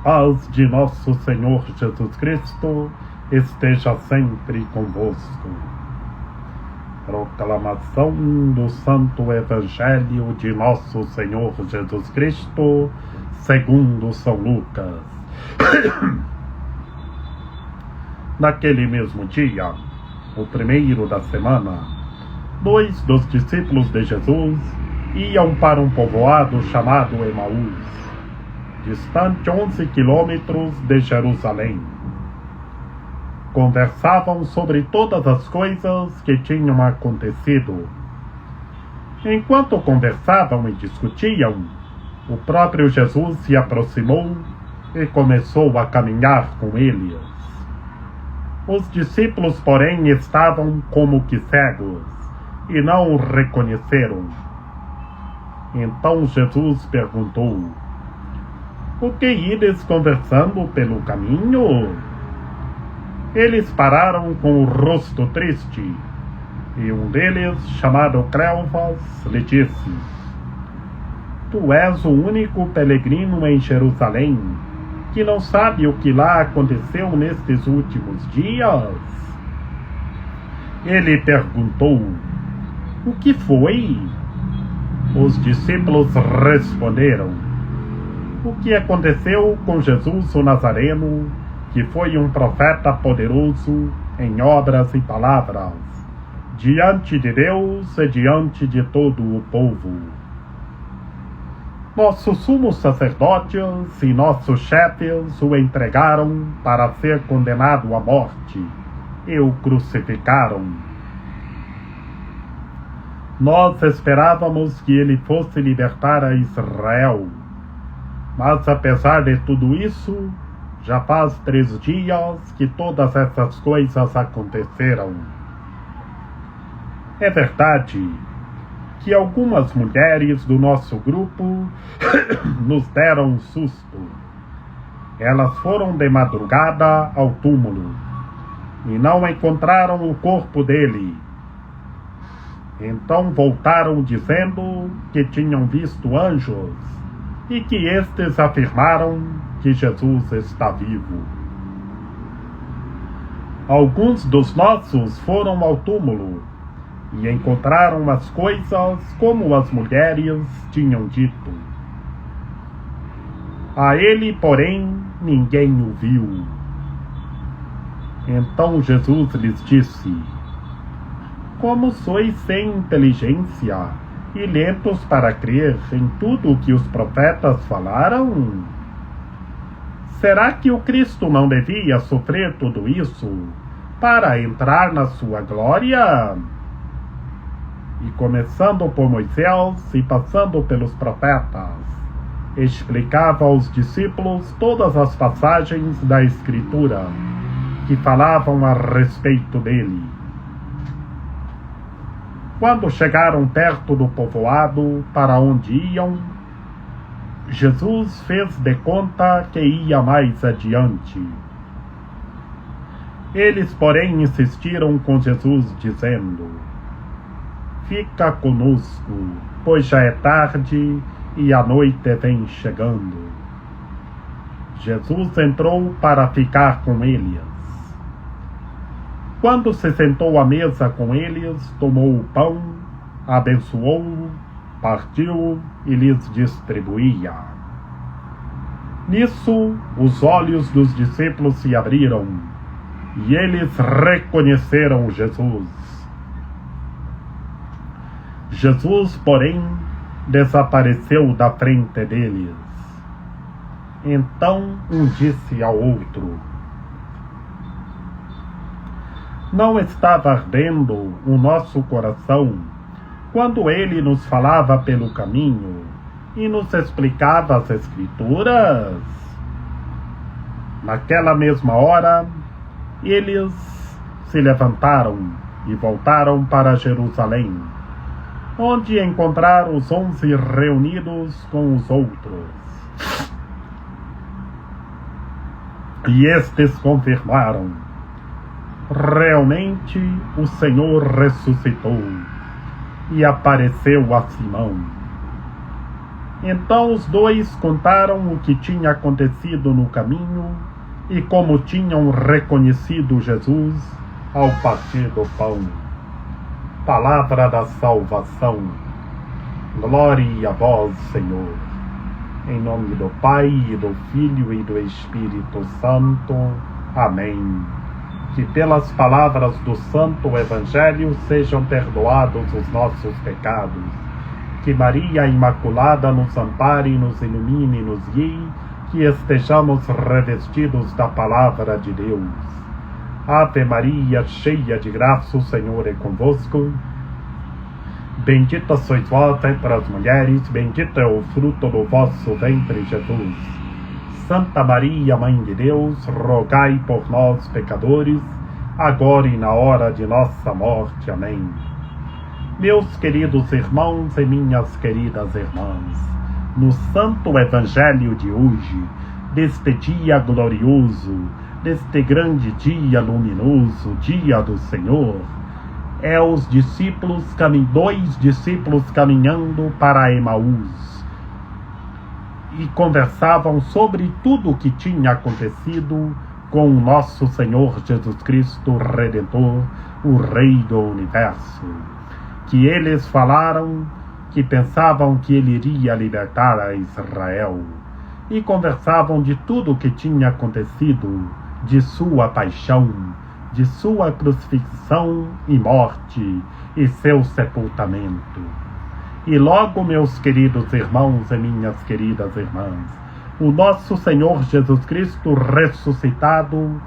Paz de nosso Senhor Jesus Cristo esteja sempre convosco. Proclamação do Santo Evangelho de nosso Senhor Jesus Cristo, segundo São Lucas. Naquele mesmo dia, o primeiro da semana, 2 dos discípulos de Jesus iam para um povoado chamado Emaús, distante 11 quilômetros de Jerusalém. Conversavam sobre todas as coisas que tinham acontecido. Enquanto conversavam e discutiam, o próprio Jesus se aproximou e começou a caminhar com eles. Os discípulos, porém, estavam como que cegos e não o reconheceram. Então Jesus perguntou: "O que ides conversando pelo caminho?" Eles pararam com o rosto triste, e um deles, chamado Cleofas, lhe disse: "Tu és o único peregrino em Jerusalém que não sabe o que lá aconteceu nestes últimos dias?" Ele perguntou: "O que foi?" Os discípulos responderam: "O que aconteceu com Jesus o Nazareno, que foi um profeta poderoso em obras e palavras, diante de Deus e diante de todo o povo. Nossos sumos sacerdotes e nossos chefes o entregaram para ser condenado à morte e o crucificaram. Nós esperávamos que ele fosse libertar a Israel, mas apesar de tudo isso, já faz 3 dias que todas essas coisas aconteceram. É verdade que algumas mulheres do nosso grupo nos deram um susto. Elas foram de madrugada ao túmulo e não encontraram o corpo dele. Então voltaram dizendo que tinham visto anjos e que estes afirmaram que Jesus está vivo. Alguns dos nossos foram ao túmulo e encontraram as coisas como as mulheres tinham dito. A ele, porém, ninguém o viu." Então Jesus lhes disse: "Como sois sem inteligência e lentos para crer em tudo o que os profetas falaram? Será que o Cristo não devia sofrer tudo isso para entrar na sua glória?" E começando por Moisés e passando pelos profetas, explicava aos discípulos todas as passagens da Escritura que falavam a respeito dele. Quando chegaram perto do povoado para onde iam, Jesus fez de conta que ia mais adiante. Eles, porém, insistiram com Jesus, dizendo: "Fica conosco, pois já é tarde e a noite vem chegando." Jesus entrou para ficar com eles. Quando se sentou à mesa com eles, tomou o pão, abençoou-o, partiu e lhes distribuía. Nisso, os olhos dos discípulos se abriram e eles reconheceram Jesus. Jesus, porém, desapareceu da frente deles. Então um disse ao outro: "Não estava ardendo o nosso coração quando ele nos falava pelo caminho e nos explicava as Escrituras?" Naquela mesma hora, eles se levantaram e voltaram para Jerusalém, onde encontraram os 11 reunidos com os outros. E estes confirmaram: "Realmente o Senhor ressuscitou e apareceu a Simão." Então os dois contaram o que tinha acontecido no caminho e como tinham reconhecido Jesus ao partir do pão. Palavra da salvação. Glória a vós, Senhor. Em nome do Pai, e do Filho e do Espírito Santo. Amém. Que pelas palavras do Santo Evangelho sejam perdoados os nossos pecados. Que Maria Imaculada nos ampare, nos ilumine e nos guie, que estejamos revestidos da Palavra de Deus. Ave Maria, cheia de graça, o Senhor é convosco. Bendita sois vós entre as mulheres, bendito é o fruto do vosso ventre, Jesus. Santa Maria, Mãe de Deus, rogai por nós, pecadores, agora e na hora de nossa morte. Amém. Meus queridos irmãos e minhas queridas irmãs, no Santo Evangelho de hoje, deste dia glorioso, deste grande dia luminoso, dia do Senhor, dois discípulos caminhando para Emaús e conversavam sobre tudo o que tinha acontecido com o nosso Senhor Jesus Cristo Redentor, o Rei do Universo, que eles falaram que pensavam que ele iria libertar a Israel, e conversavam de tudo o que tinha acontecido, de sua paixão, de sua crucifixão e morte, e seu sepultamento. E logo, meus queridos irmãos e minhas queridas irmãs, o nosso Senhor Jesus Cristo ressuscitado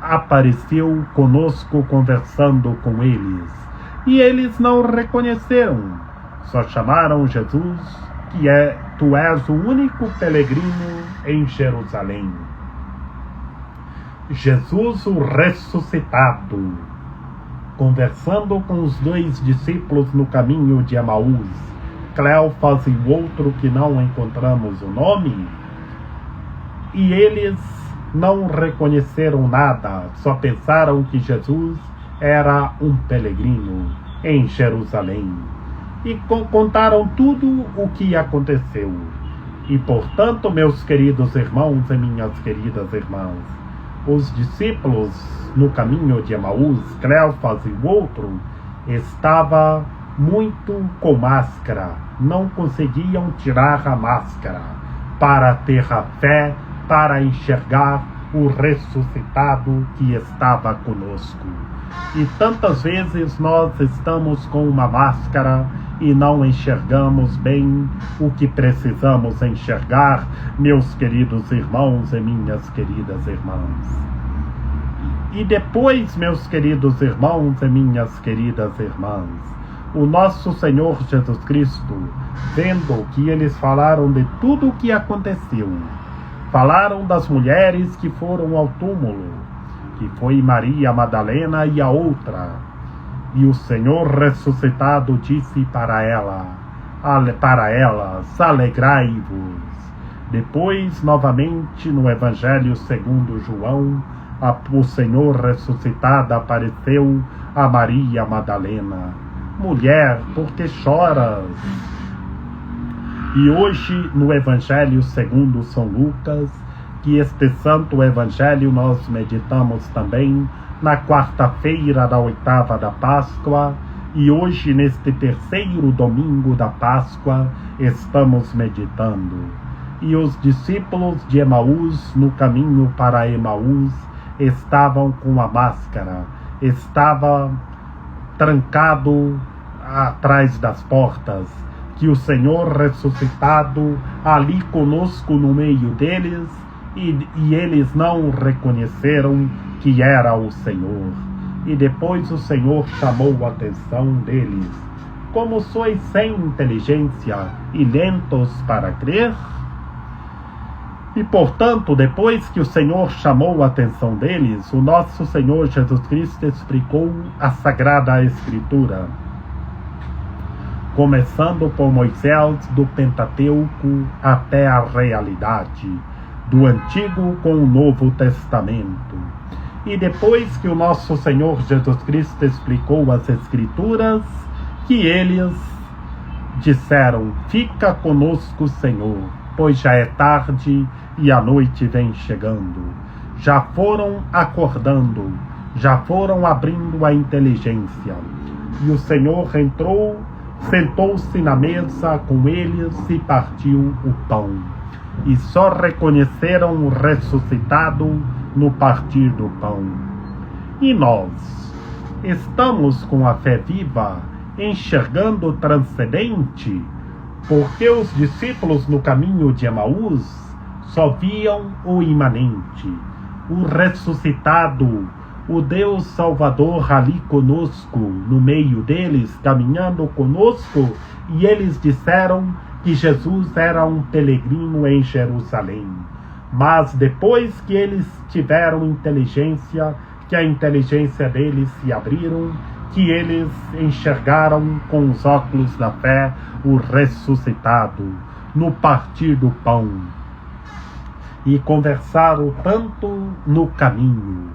apareceu conosco conversando com eles, e eles não reconheceram. Só chamaram Jesus, tu és o único peregrino em Jerusalém. Jesus, o ressuscitado, conversando com os dois discípulos no caminho de Emaús, Cleofas e o outro que não encontramos o nome, e eles não reconheceram nada, só pensaram que Jesus era um peregrino em Jerusalém. E contaram tudo o que aconteceu. E, portanto, meus queridos irmãos e minhas queridas irmãs, os discípulos no caminho de Emaús, Cleofas e o outro, estavam muito com máscara, não conseguiam tirar a máscara para ter a fé, para enxergar o ressuscitado que estava conosco. E tantas vezes nós estamos com uma máscara e não enxergamos bem o que precisamos enxergar, meus queridos irmãos e minhas queridas irmãs. E depois, meus queridos irmãos e minhas queridas irmãs, o nosso Senhor Jesus Cristo, vendo que eles falaram de tudo o que aconteceu, falaram das mulheres que foram ao túmulo, que foi Maria Madalena e a outra, e o Senhor ressuscitado disse para elas, alegrai-vos. Depois, novamente, no Evangelho segundo João, o Senhor ressuscitado apareceu a Maria Madalena. Mulher, por que choras? E hoje, no Evangelho segundo São Lucas, que este santo Evangelho nós meditamos também na quarta-feira da oitava da Páscoa, e hoje, neste terceiro domingo da Páscoa, estamos meditando. E os discípulos de Emaús, no caminho para Emaús, estavam com a máscara, estava trancado atrás das portas, que o Senhor ressuscitado ali conosco no meio deles, e eles não reconheceram que era o Senhor. E depois o Senhor chamou a atenção deles. Como sois sem inteligência e lentos para crer? E portanto, depois que o Senhor chamou a atenção deles, o nosso Senhor Jesus Cristo explicou a Sagrada Escritura, começando por Moisés, do Pentateuco até a realidade do Antigo com o Novo Testamento. E depois que o nosso Senhor Jesus Cristo explicou as Escrituras, que eles disseram: fica conosco, Senhor, pois já é tarde e a noite vem chegando. Já foram acordando, já foram abrindo a inteligência. E o Senhor entrou, sentou-se na mesa com eles e partiu o pão. E só reconheceram o ressuscitado no partir do pão. E nós estamos com a fé viva, enxergando o transcendente, porque os discípulos no caminho de Emaús só viam o imanente, o ressuscitado, o Deus Salvador ali conosco, no meio deles, caminhando conosco, e eles disseram que Jesus era um peregrino em Jerusalém. Mas depois que eles tiveram inteligência, que a inteligência deles se abriram, que eles enxergaram com os óculos da fé o ressuscitado no partir do pão. E conversaram tanto no caminho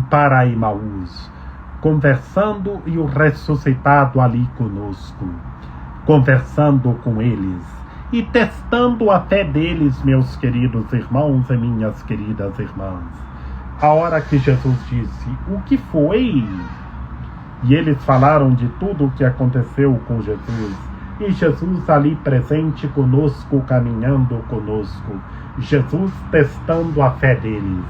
para Emaús, conversando e o ressuscitado ali conosco, conversando com eles e testando a fé deles, meus queridos irmãos e minhas queridas irmãs. A hora que Jesus disse: o que foi? E eles falaram de tudo o que aconteceu com Jesus. E Jesus ali presente conosco, caminhando conosco. Jesus testando a fé deles.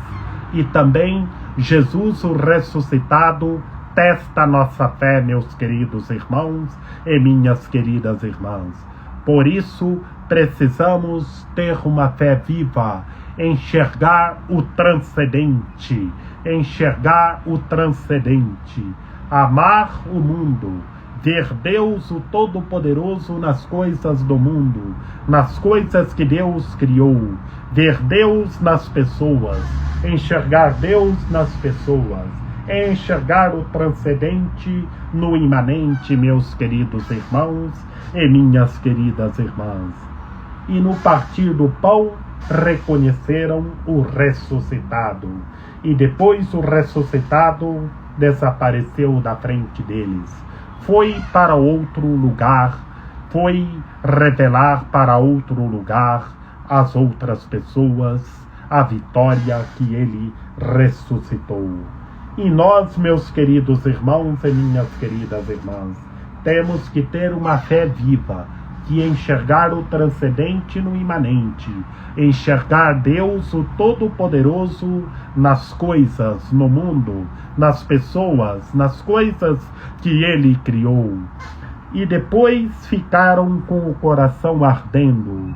E também Jesus, o ressuscitado, testa a nossa fé, meus queridos irmãos e minhas queridas irmãs. Por isso, precisamos ter uma fé viva, enxergar o transcendente, amar o mundo, ver Deus o Todo-Poderoso nas coisas do mundo, nas coisas que Deus criou, ver Deus nas pessoas, enxergar Deus nas pessoas, enxergar o transcendente no imanente, meus queridos irmãos e minhas queridas irmãs. E no partir do pão, reconheceram o ressuscitado. E depois o ressuscitado desapareceu da frente deles. Foi para outro lugar, foi revelar para outro lugar às outras pessoas a vitória que ele ressuscitou. E nós, meus queridos irmãos e minhas queridas irmãs, temos que ter uma fé viva, que enxergar o transcendente no imanente, enxergar Deus o Todo-Poderoso nas coisas, no mundo, nas pessoas, nas coisas que ele criou. E depois ficaram com o coração ardendo.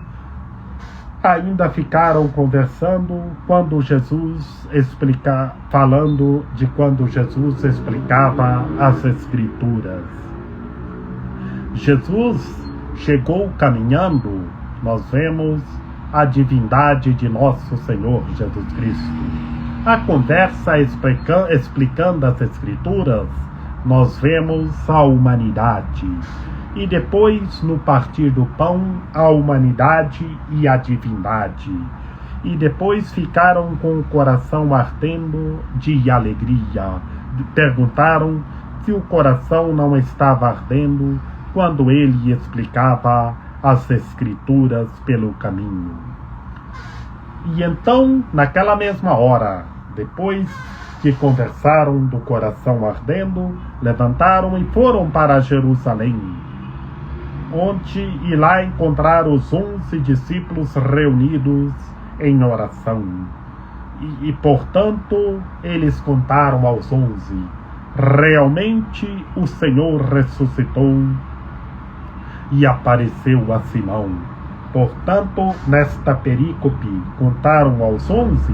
Ainda ficaram conversando quando Jesus falando de quando Jesus explicava as Escrituras. Jesus chegou caminhando, nós vemos a divindade de nosso Senhor Jesus Cristo. A conversa explicando as Escrituras, nós vemos a humanidade. E depois, no partir do pão, a humanidade e a divindade. E depois ficaram com o coração ardendo de alegria. Perguntaram se o coração não estava ardendo quando ele explicava as Escrituras pelo caminho. E então, naquela mesma hora, depois que conversaram do coração ardendo, levantaram e foram para Jerusalém, onde lá encontraram os 11 discípulos reunidos em oração. E portanto, eles contaram aos 11, realmente o Senhor ressuscitou e apareceu a Simão. Portanto, nesta perícope, contaram aos 11,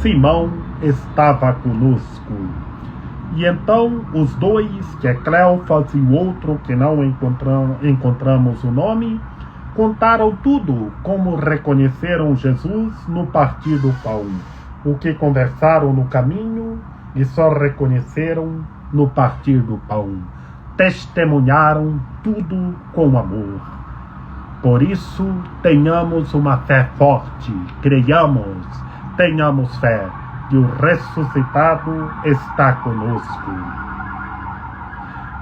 Simão estava conosco. E então, os dois, que é Cleofas e o outro, que não encontramos o nome, contaram tudo, como reconheceram Jesus no partir do pão, o que conversaram no caminho e só reconheceram no partir do pão. Testemunharam tudo com amor. Por isso, tenhamos uma fé forte, creiamos, tenhamos fé, que o ressuscitado está conosco.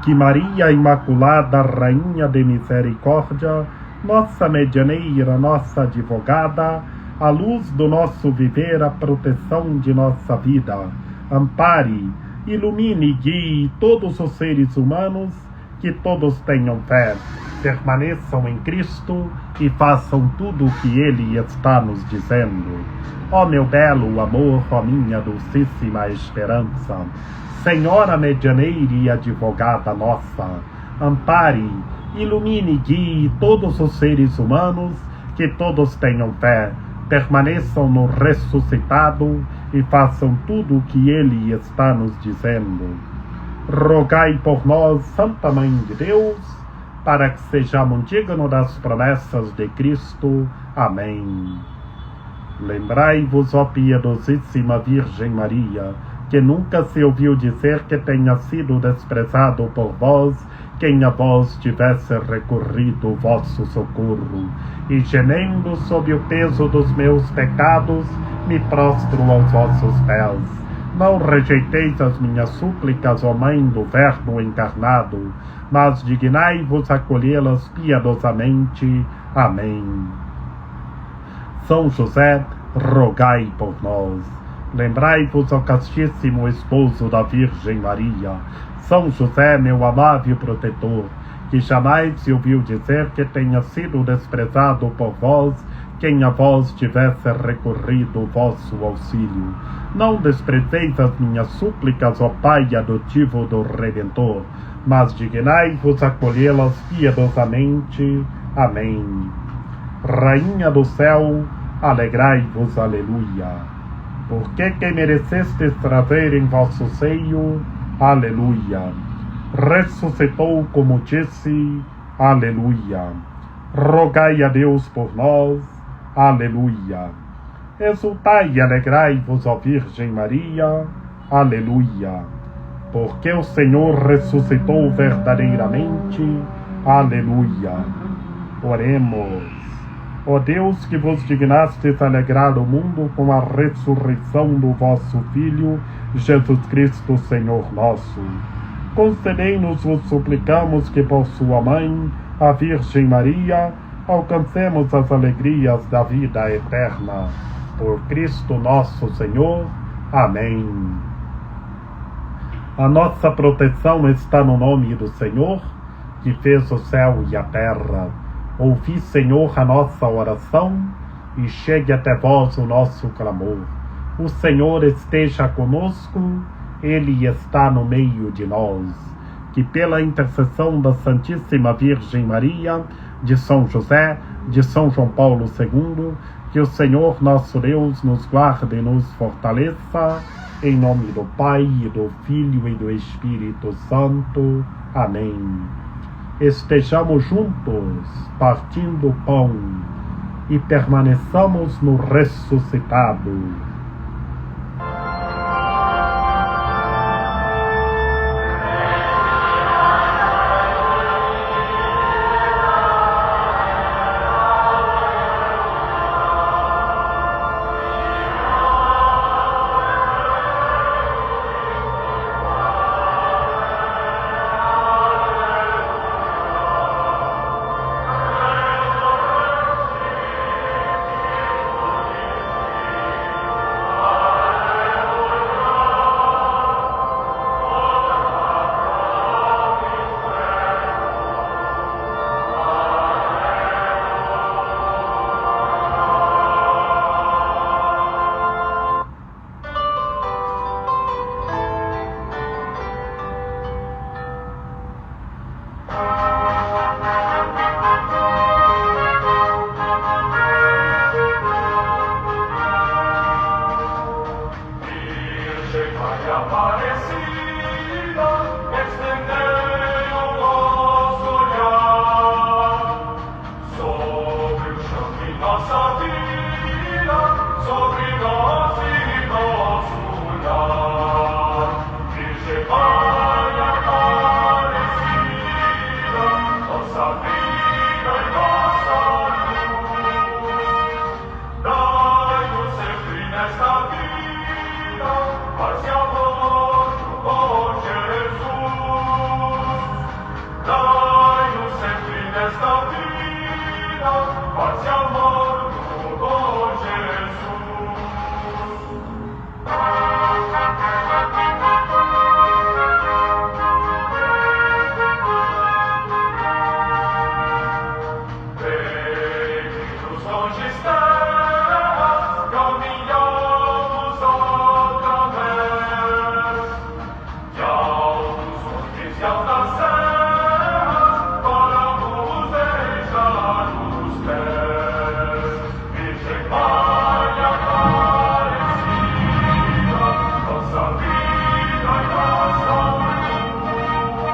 Que Maria Imaculada, Rainha de Misericórdia, nossa medianeira, nossa advogada, a luz do nosso viver, a proteção de nossa vida, ampare, ilumine e guie todos os seres humanos, que todos tenham fé, permaneçam em Cristo e façam tudo o que Ele está nos dizendo. Ó meu belo amor, ó minha dulcíssima esperança, Senhora medianeira e advogada nossa, ampare, ilumine e guie todos os seres humanos, que todos tenham fé, permaneçam no ressuscitado e façam tudo o que Ele está nos dizendo. Rogai por nós, Santa Mãe de Deus, para que sejamos dignos das promessas de Cristo. Amém. Lembrai-vos, ó piedosíssima Virgem Maria, que nunca se ouviu dizer que tenha sido desprezado por vós quem a vós tivesse recorrido o vosso socorro, e gemendo sob o peso dos meus pecados, me prostro aos vossos pés. Não rejeiteis as minhas súplicas, ó Mãe do Verbo encarnado, mas dignai-vos acolhê-las piedosamente. Amém. São José, rogai por nós. Lembrai-vos, ó castíssimo esposo da Virgem Maria, São José, meu amável protetor, que jamais se ouviu dizer que tenha sido desprezado por vós quem a vós tivesse recorrido o vosso auxílio. Não desprezeis as minhas súplicas, ó Pai adotivo do Redentor, mas dignai-vos acolhê-las piedosamente. Amém. Rainha do céu, alegrai-vos, aleluia. Porque que merecestes trazer em vosso seio, aleluia. Ressuscitou como disse, aleluia. Rogai a Deus por nós, aleluia. Exultai e alegrai-vos, ó Virgem Maria, aleluia. Porque o Senhor ressuscitou verdadeiramente, aleluia. Oremos. Ó Deus, que vos dignastes alegrar o mundo com a ressurreição do vosso Filho, Jesus Cristo, Senhor nosso, concedei-nos, vos suplicamos, que por sua Mãe, a Virgem Maria, alcancemos as alegrias da vida eterna. Por Cristo nosso Senhor. Amém. A nossa proteção está no nome do Senhor, que fez o céu e a terra. Ouvi, Senhor, a nossa oração, e chegue até vós o nosso clamor. O Senhor esteja conosco, Ele está no meio de nós. Que pela intercessão da Santíssima Virgem Maria, de São José, de São João Paulo II, que o Senhor nosso Deus nos guarde e nos fortaleça, em nome do Pai, e do Filho e do Espírito Santo. Amém. Estejamos juntos, partindo o pão, e permaneçamos no ressuscitado. céus das serras, para vos deixar os pés. Virgem Maria Aparecida, nossa vida e nossa luz,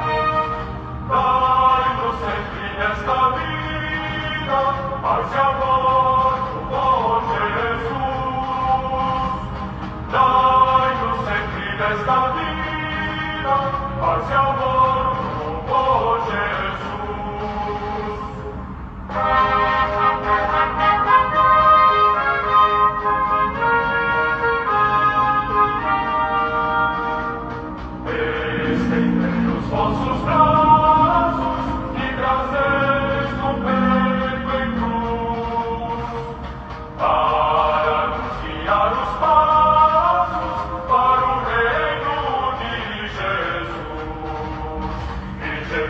dai-nos sempre nesta vida, paz e amor, ó Jesus. Dai-nos sempre nesta vida, paz e amor, ó Jesus. Estendei os vossos braços e trazeis no peito em cruz, para nos guiar os passos para o reino de Jesus. Virgem